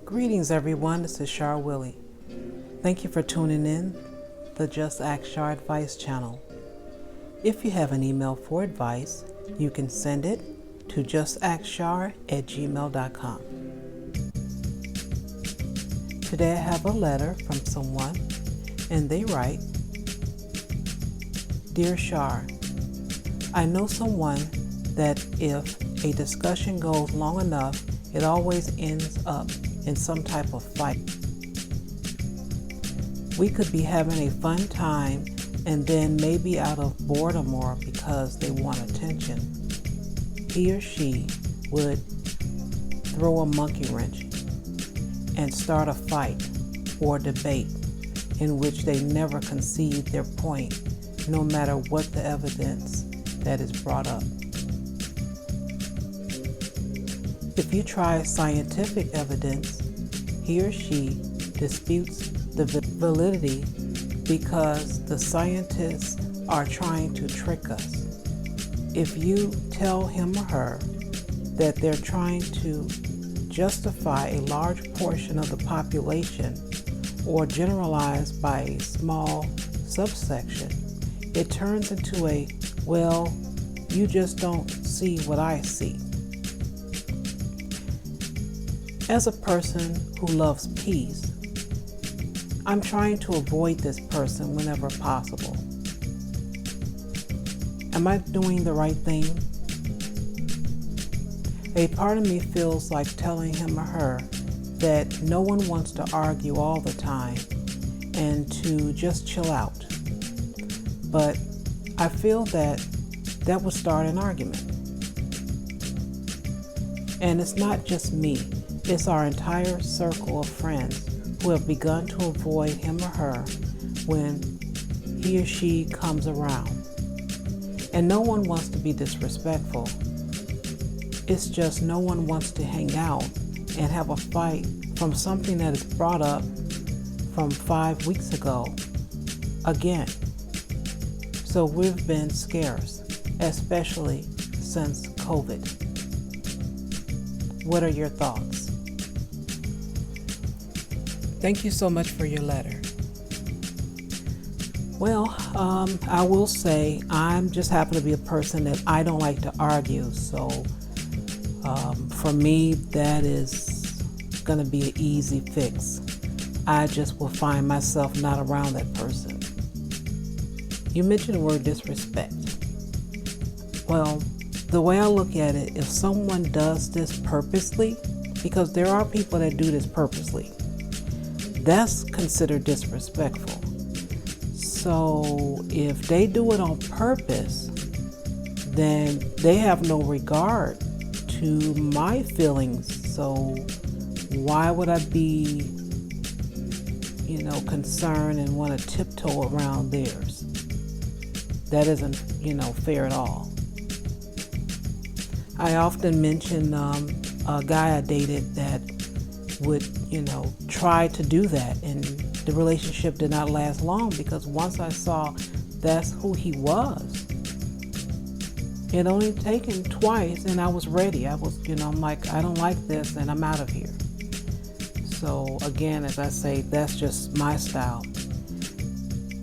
Greetings everyone, this is Char Willie. Thank you for tuning in the Just Ask Char advice channel. If you have an email for advice, you can send it to JustAskChar@gmail.com. Today I have a letter from someone and they write, Dear Char, I know someone that if a discussion goes long enough, it always ends up in some type of fight. We could be having a fun time and then maybe out of boredom or because they want attention, he or she would throw a monkey wrench and start a fight or debate in which they never concede their point, no matter what the evidence that is brought up. If you try scientific evidence, he or she disputes the validity because the scientists are trying to trick us. If you tell him or her that they're trying to justify a large portion of the population or generalize by a small subsection, it turns into a, well, you just don't see what I see. As a person who loves peace, I'm trying to avoid this person whenever possible. Am I doing the right thing? A part of me feels like telling him or her that no one wants to argue all the time and to just chill out. But I feel that would start an argument. And it's not just me. It's our entire circle of friends who have begun to avoid him or her when he or she comes around. And no one wants to be disrespectful. It's just no one wants to hang out and have a fight from something that is brought up from 5 weeks ago again. So we've been scarce, especially since COVID. What are your thoughts? Thank you so much for your letter. Well, I will say I'm just happen to be a person that I don't like to argue. So for me, that is going to be an easy fix. I just will find myself not around that person. You mentioned the word disrespect. Well, the way I look at it, if someone does this purposely, because there are people that do this purposely, that's considered disrespectful. So if they do it on purpose, then they have no regard to my feelings. So why would I be, concerned and want to tiptoe around theirs? That isn't, fair at all. I often mention a guy I dated that would, try to do that, and the relationship did not last long because once I saw that's who he was, it only taken twice and I was ready. I was, I'm like, I don't like this and I'm out of here. So again, as I say, that's just my style.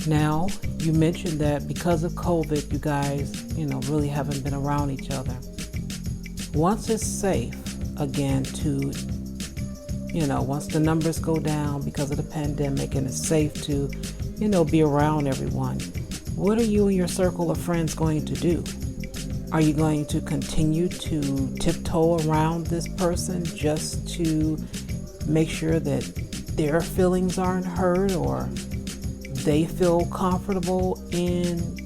Now, you mentioned that because of COVID, you guys, really haven't been around each other. Once it's safe, again, to once the numbers go down because of the pandemic and it's safe to, be around everyone, what are you and your circle of friends going to do? Are you going to continue to tiptoe around this person just to make sure that their feelings aren't hurt or they feel comfortable in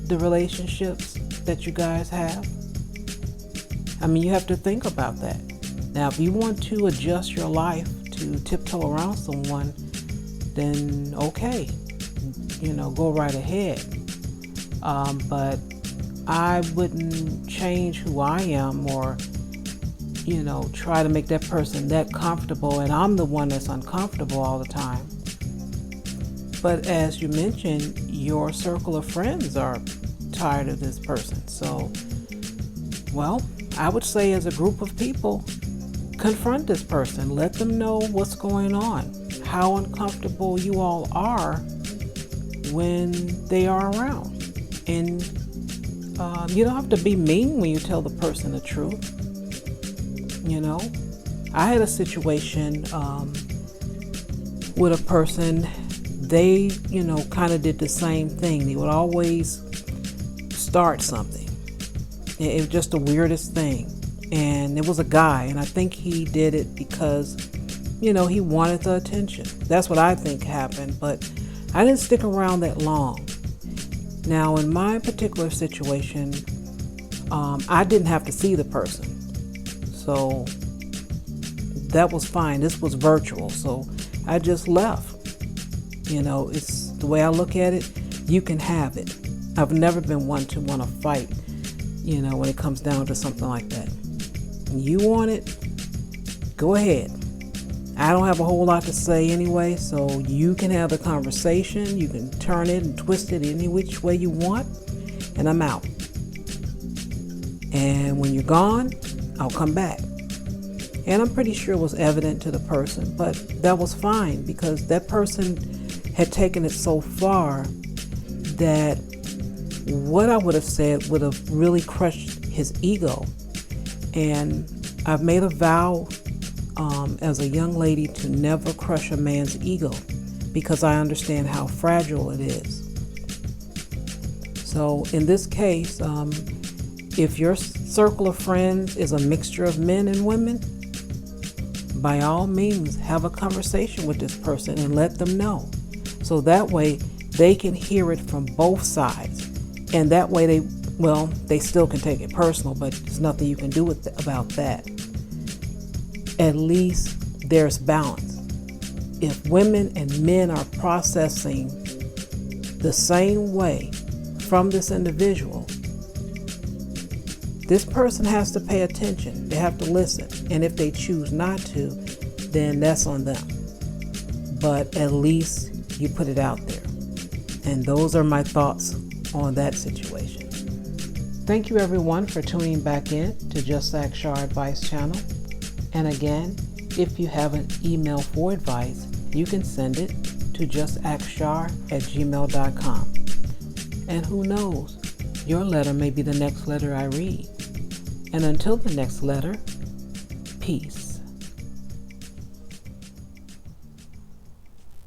the relationships that you guys have? I mean, you have to think about that. Now, if you want to adjust your life to tiptoe around someone, then okay, go right ahead. But I wouldn't change who I am or, try to make that person that comfortable, and I'm the one that's uncomfortable all the time. But as you mentioned, your circle of friends are tired of this person. So, well, I would say as a group of people, confront this person. Let them know what's going on, how uncomfortable you all are when they are around. And you don't have to be mean when you tell the person the truth. You know, I had a situation with a person. They, kind of did the same thing. They would always start something. It was just the weirdest thing. And it was a guy, and I think he did it because, he wanted the attention. That's what I think happened, but I didn't stick around that long. Now, in my particular situation, I didn't have to see the person. So that was fine. This was virtual, so I just left. It's the way I look at it. You can have it. I've never been one to want to fight, when it comes down to something like that. You want it, go ahead. I don't have a whole lot to say anyway, so you can have the conversation. You can turn it and twist it any which way you want, and I'm out. And when you're gone, I'll come back. And I'm pretty sure it was evident to the person, but that was fine because that person had taken it so far that what I would have said would have really crushed his ego. And I've made a vow as a young lady to never crush a man's ego because I understand how fragile it is. So in this case, if your circle of friends is a mixture of men and women, by all means, have a conversation with this person and let them know. So that way they can hear it from both sides. And that way they still can take it personal, but there's nothing you can do about that. At least there's balance. If women and men are processing the same way from this individual, this person has to pay attention. They have to listen. And if they choose not to, then that's on them. But at least you put it out there. And those are my thoughts on that situation. Thank you everyone for tuning back in to JustAskChar Advice channel. And again, if you have an email for advice, you can send it to JustAskChar@gmail.com. And who knows, your letter may be the next letter I read. And until the next letter, peace.